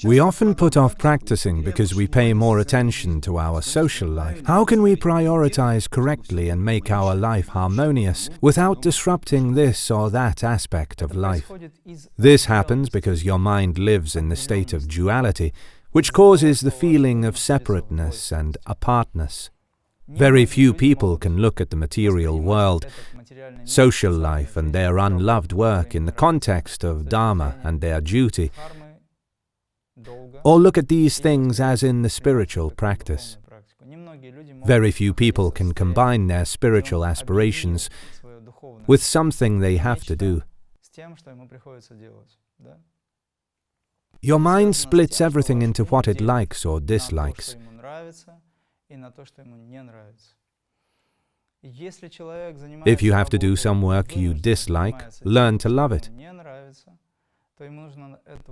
We often put off practicing because we pay more attention to our social life. How can we prioritize correctly and make our life harmonious without disrupting this or that aspect of life? This happens because your mind lives in the state of duality, which causes the feeling of separateness and apartness. Very few people can look at the material world, social life and their unloved work in the context of dharma and their duty, or look at these things as in the spiritual practice. Very few people can combine their spiritual aspirations with something they have to do. Your mind splits everything into what it likes or dislikes. If you have to do some work you dislike, learn to love it.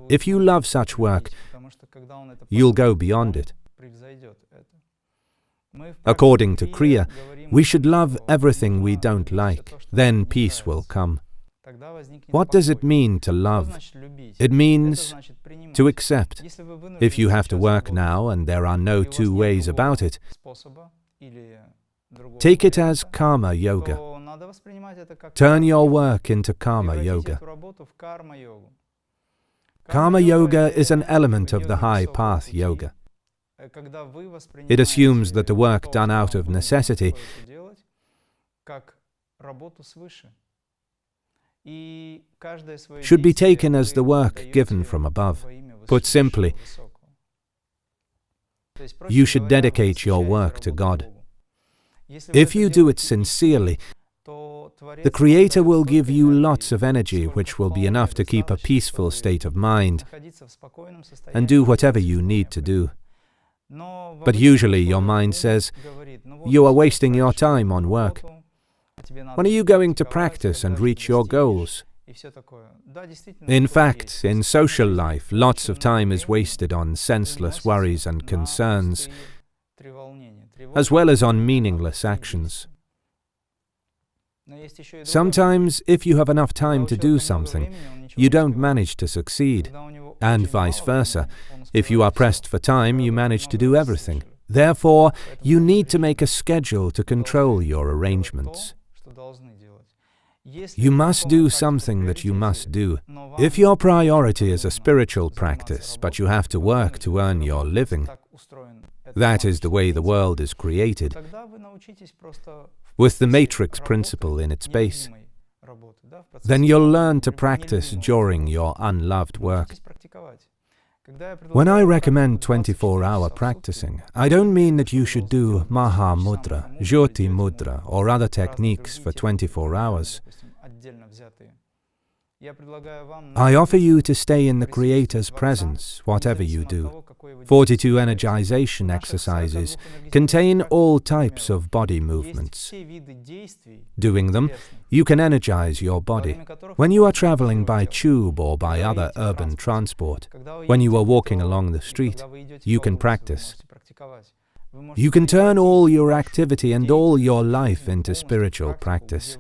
If you love such work, you'll go beyond it. According to Kriya, we should love everything we don't like, then peace will come. What does it mean to love? It means to accept. If you have to work now and there are no two ways about it, take it as karma yoga. Turn your work into karma yoga. Karma yoga is an element of the high path yoga. It assumes that the work done out of necessity should be taken as the work given from above. Put simply, you should dedicate your work to God. If you do it sincerely, the Creator will give you lots of energy which will be enough to keep a peaceful state of mind and do whatever you need to do. But usually your mind says, you are wasting your time on work. When are you going to practice and reach your goals? In fact, in social life, lots of time is wasted on senseless worries and concerns, as well as on meaningless actions. Sometimes, if you have enough time to do something, you don't manage to succeed, and vice versa. If you are pressed for time, you manage to do everything. Therefore, you need to make a schedule to control your arrangements. You must do something that you must do. If your priority is a spiritual practice, but you have to work to earn your living, that is the way the world is created, with the matrix principle in its base, then you'll learn to practice during your unloved work. When I recommend 24-hour practicing, I don't mean that you should do Maha Mudra, Jyoti Mudra, or other techniques for 24 hours. I offer you to stay in the Creator's presence, whatever you do. 42 energization exercises contain all types of body movements. Doing them, you can energize your body. When you are traveling by tube or by other urban transport, when you are walking along the street, you can practice. You can turn all your activity and all your life into spiritual practice.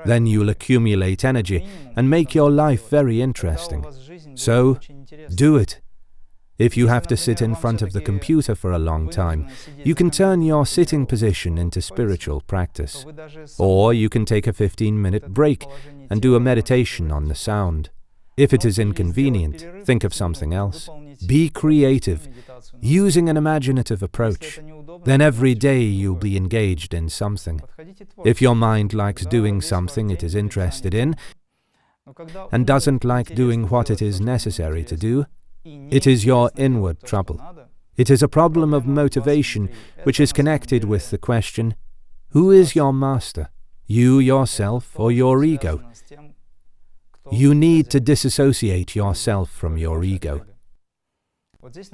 Then you'll accumulate energy and make your life very interesting. So, do it. If you have to sit in front of the computer for a long time, you can turn your sitting position into spiritual practice. Or you can take a 15-minute break and do a meditation on the sound. If it is inconvenient, think of something else. Be creative, using an imaginative approach. Then every day you'll be engaged in something. If your mind likes doing something it is interested in, and doesn't like doing what it is necessary to do, it is your inward trouble. It is a problem of motivation which is connected with the question, who is your master, you yourself or your ego? You need to disassociate yourself from your ego.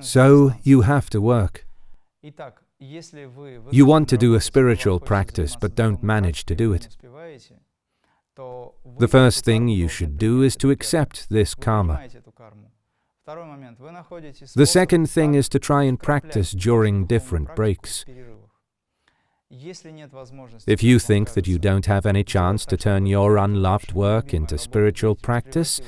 So you have to work. You want to do a spiritual practice but don't manage to do it. The first thing you should do is to accept this karma. The second thing is to try and practice during different breaks. If you think that you don't have any chance to turn your unloved work into spiritual practice,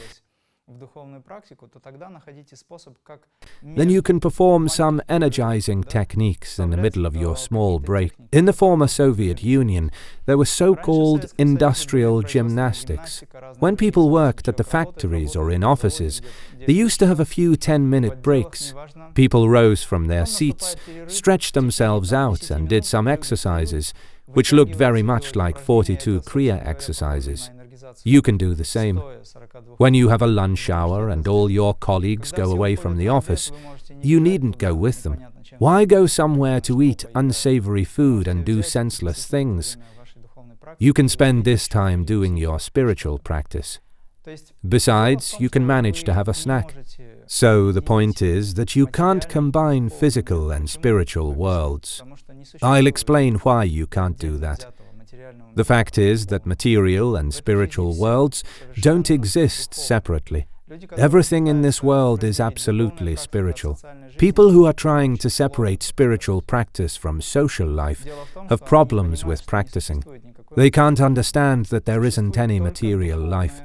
Then you can perform some energizing techniques in the middle of your small break. In the former Soviet Union, there were so-called industrial gymnastics. When people worked at the factories or in offices, they used to have a few 10-minute breaks. People rose from their seats, stretched themselves out and did some exercises, which looked very much like 42 Kriya exercises. You can do the same. When you have a lunch hour and all your colleagues go away from the office, you needn't go with them. Why go somewhere to eat unsavory food and do senseless things? You can spend this time doing your spiritual practice. Besides, you can manage to have a snack. So the point is that you can't combine physical and spiritual worlds. I'll explain why you can't do that. The fact is that material and spiritual worlds don't exist separately. Everything in this world is absolutely spiritual. People who are trying to separate spiritual practice from social life have problems with practicing. They can't understand that there isn't any material life.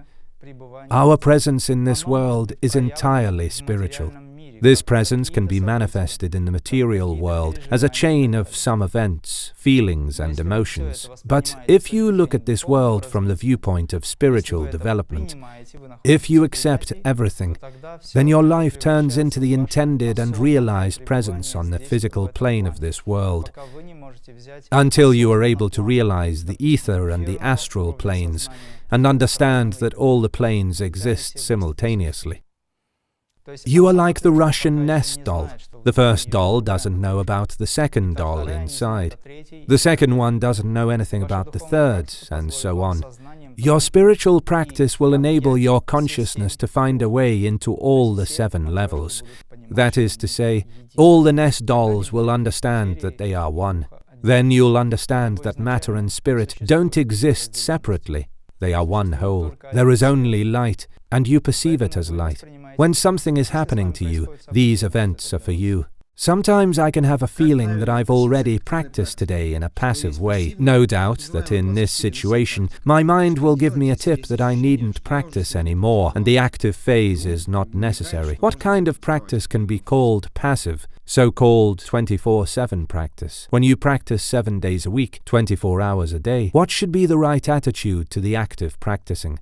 Our presence in this world is entirely spiritual. This presence can be manifested in the material world as a chain of some events, feelings and emotions. But if you look at this world from the viewpoint of spiritual development, if you accept everything, then your life turns into the intended and realized presence on the physical plane of this world. Until you are able to realize the ether and the astral planes and understand that all the planes exist simultaneously. You are like the Russian nest doll. The first doll doesn't know about the second doll inside. The second one doesn't know anything about the third, and so on. Your spiritual practice will enable your consciousness to find a way into all the 7 levels. That is to say, all the nest dolls will understand that they are one. Then you'll understand that matter and spirit don't exist separately. They are one whole. There is only light, and you perceive it as light. When something is happening to you, these events are for you. Sometimes I can have a feeling that I've already practiced today in a passive way. No doubt that in this situation, my mind will give me a tip that I needn't practice anymore, and the active phase is not necessary. What kind of practice can be called passive? So-called 24/7 practice. When you practice 7 days a week, 24 hours a day, what should be the right attitude to the active practicing?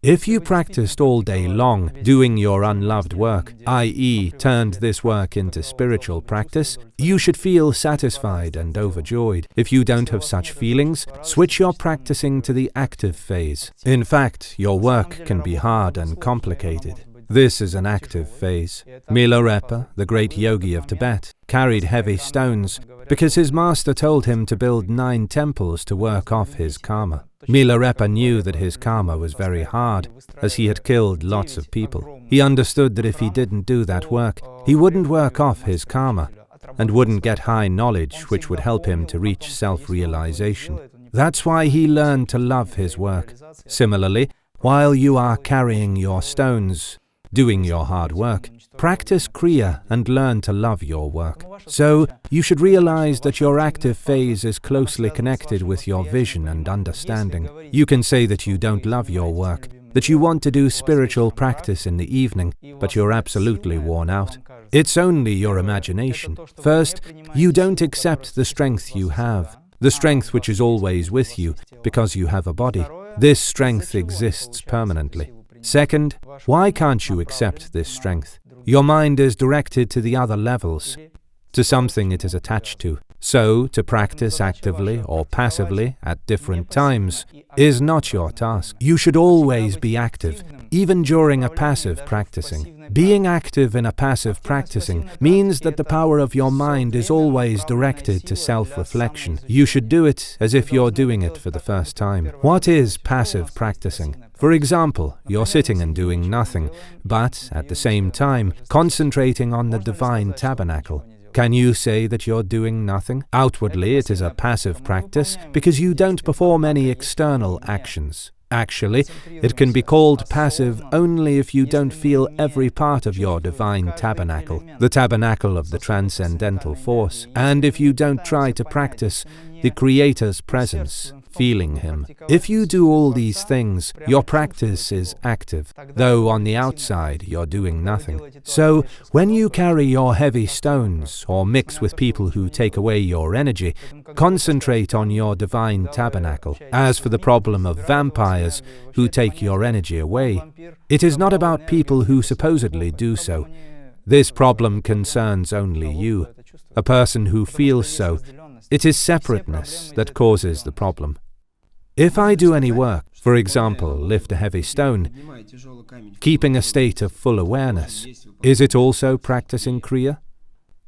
If you practiced all day long, doing your unloved work, i.e., turned this work into spiritual practice, you should feel satisfied and overjoyed. If you don't have such feelings, switch your practicing to the active phase. In fact, your work can be hard and complicated. This is an active phase. Milarepa, the great yogi of Tibet, carried heavy stones because his master told him to build 9 temples to work off his karma. Milarepa knew that his karma was very hard, as he had killed lots of people. He understood that if he didn't do that work, he wouldn't work off his karma, and wouldn't get high knowledge which would help him to reach self-realization. That's why he learned to love his work. Similarly, while you are carrying your stones, doing your hard work, practice Kriya and learn to love your work. So, you should realize that your active phase is closely connected with your vision and understanding. You can say that you don't love your work, that you want to do spiritual practice in the evening, but you're absolutely worn out. It's only your imagination. First, you don't accept the strength you have, the strength which is always with you, because you have a body. This strength exists permanently. Second, why can't you accept this strength? Your mind is directed to the other levels, to something it is attached to. So, to practice actively or passively at different times is not your task. You should always be active, even during a passive practicing. Being active in a passive practicing means that the power of your mind is always directed to self-reflection. You should do it as if you're doing it for the first time. What is passive practicing? For example, you're sitting and doing nothing, but at the same time concentrating on the divine tabernacle. Can you say that you're doing nothing? Outwardly, it is a passive practice because you don't perform any external actions. Actually, it can be called passive only if you don't feel every part of your divine tabernacle, the tabernacle of the transcendental force. And if you don't try to practice, the Creator's presence, feeling Him. If you do all these things, your practice is active, though on the outside you're doing nothing. So, when you carry your heavy stones, or mix with people who take away your energy, concentrate on your divine tabernacle. As for the problem of vampires who take your energy away, it is not about people who supposedly do so. This problem concerns only you, a person who feels so. It is separateness that causes the problem. If I do any work, for example, lift a heavy stone, keeping a state of full awareness, is it also practicing Kriya?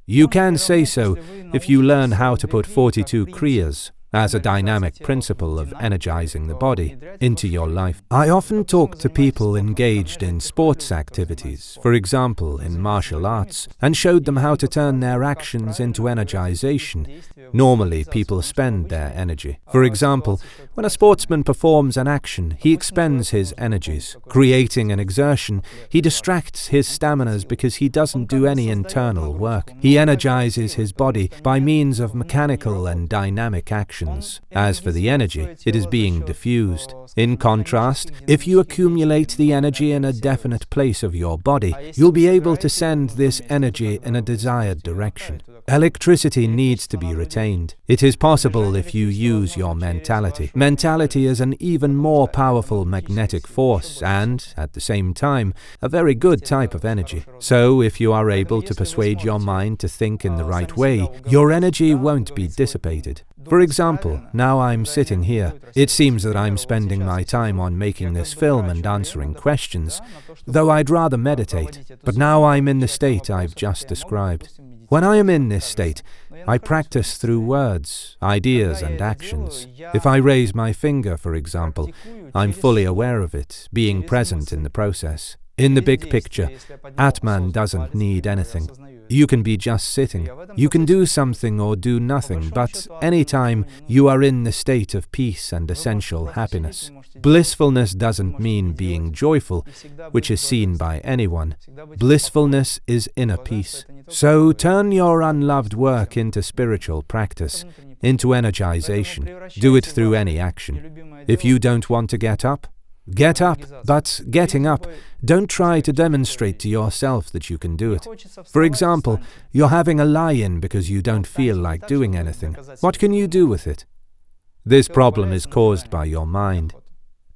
You can say so if you learn how to put 42 Kriyas, as a dynamic principle of energizing the body, into your life. I often talk to people engaged in sports activities, for example in martial arts, and showed them how to turn their actions into energization. Normally, people spend their energy. For example, when a sportsman performs an action, he expends his energies. Creating an exertion, he distracts his staminas because he doesn't do any internal work. He energizes his body by means of mechanical and dynamic actions. As for the energy, it is being diffused. In contrast, if you accumulate the energy in a definite place of your body, you'll be able to send this energy in a desired direction. Electricity needs to be retained. It is possible if you use your mentality. Mentality is an even more powerful magnetic force and, at the same time, a very good type of energy. So, if you are able to persuade your mind to think in the right way, your energy won't be dissipated. For example, now I'm sitting here. It seems that I'm spending my time on making this film and answering questions, though I'd rather meditate. But now I'm in the state I've just described. When I am in this state, I practice through words, ideas and actions. If I raise my finger, for example, I'm fully aware of it, being present in the process. In the big picture, Atman doesn't need anything. You can be just sitting. You can do something or do nothing, but anytime you are in the state of peace and essential happiness. Blissfulness doesn't mean being joyful, which is seen by anyone. Blissfulness is inner peace. So turn your unloved work into spiritual practice, into energization. Do it through any action. If you don't want to get up, but getting up, don't try to demonstrate to yourself that you can do it. For example, you're having a lie-in because you don't feel like doing anything. What can you do with it? This problem is caused by your mind.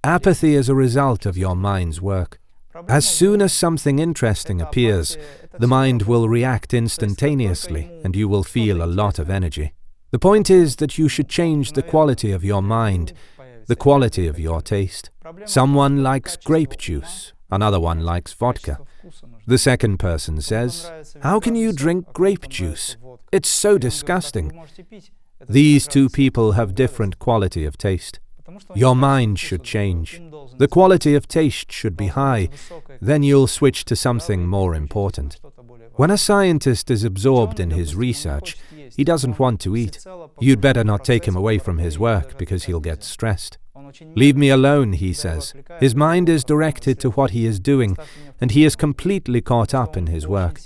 Apathy is a result of your mind's work. As soon as something interesting appears, the mind will react instantaneously and you will feel a lot of energy. The point is that you should change the quality of your mind, the quality of your taste. Someone likes grape juice, another one likes vodka. The second person says, "How can you drink grape juice? It's so disgusting." These two people have different quality of taste. Your mind should change. The quality of taste should be high, then you'll switch to something more important. When a scientist is absorbed in his research, he doesn't want to eat. You'd better not take him away from his work because he'll get stressed. "Leave me alone," he says. His mind is directed to what he is doing, and he is completely caught up in his work.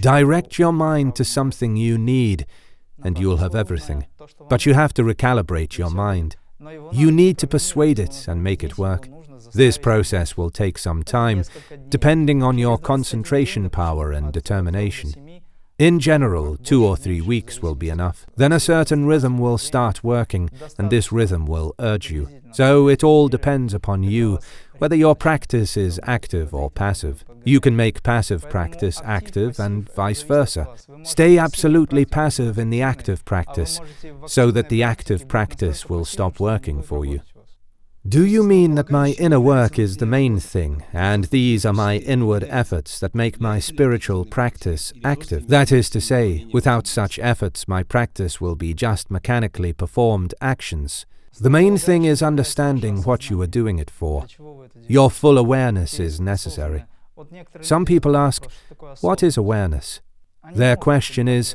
Direct your mind to something you need, and you'll have everything. But you have to recalibrate your mind. You need to persuade it and make it work. This process will take some time, depending on your concentration power and determination. In general, 2 or 3 weeks will be enough. Then a certain rhythm will start working, and this rhythm will urge you. So it all depends upon you, whether your practice is active or passive. You can make passive practice active and vice versa. Stay absolutely passive in the active practice, so that the active practice will stop working for you. Do you mean that my inner work is the main thing, and these are my inward efforts that make my spiritual practice active? That is to say, without such efforts, my practice will be just mechanically performed actions. The main thing is understanding what you are doing it for. Your full awareness is necessary. Some people ask, what is awareness? Their question is,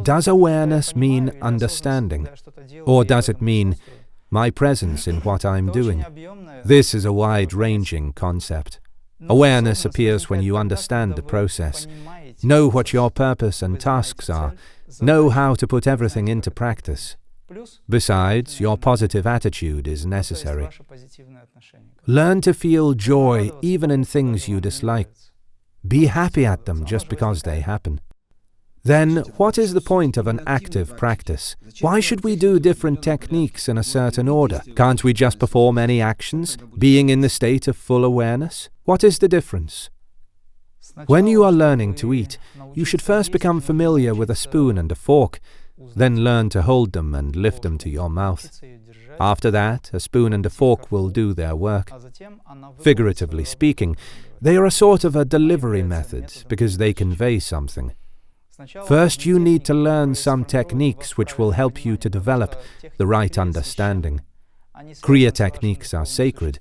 does awareness mean understanding? Or does it mean my presence in what I'm doing? This is a wide-ranging concept. Awareness appears when you understand the process, know what your purpose and tasks are, know how to put everything into practice. Besides, your positive attitude is necessary. Learn to feel joy even in things you dislike. Be happy at them just because they happen. Then, what is the point of an active practice? Why should we do different techniques in a certain order? Can't we just perform any actions, being in the state of full awareness? What is the difference? When you are learning to eat, you should first become familiar with a spoon and a fork, then learn to hold them and lift them to your mouth. After that, a spoon and a fork will do their work. Figuratively speaking, they are a sort of a delivery method because they convey something. First, you need to learn some techniques which will help you to develop the right understanding. Kriya techniques are sacred.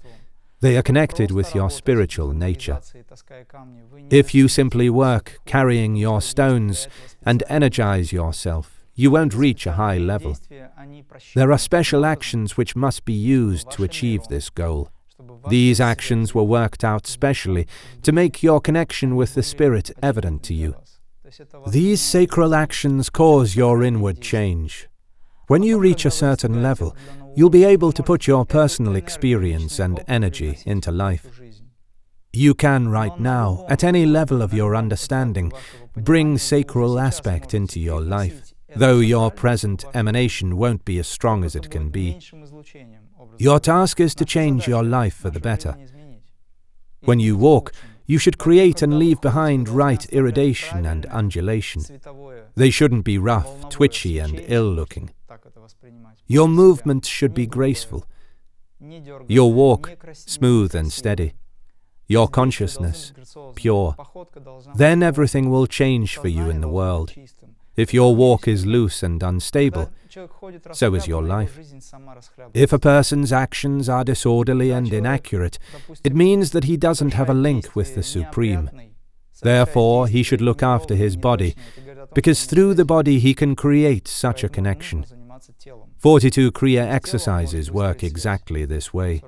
They are connected with your spiritual nature. If you simply work carrying your stones and energize yourself, you won't reach a high level. There are special actions which must be used to achieve this goal. These actions were worked out specially to make your connection with the Spirit evident to you. These sacral actions cause your inward change. When you reach a certain level, you'll be able to put your personal experience and energy into life. You can right now, at any level of your understanding, bring sacral aspect into your life, though your present emanation won't be as strong as it can be. Your task is to change your life for the better. When you walk, you should create and leave behind right iridation and undulation. They shouldn't be rough, twitchy, and ill-looking. Your movement should be graceful. Your walk, smooth and steady. Your consciousness, pure. Then everything will change for you in the world. If your walk is loose and unstable, so is your life. If a person's actions are disorderly and inaccurate, it means that he doesn't have a link with the Supreme. Therefore, he should look after his body, because through the body he can create such a connection. 42 Kriya exercises work exactly this way.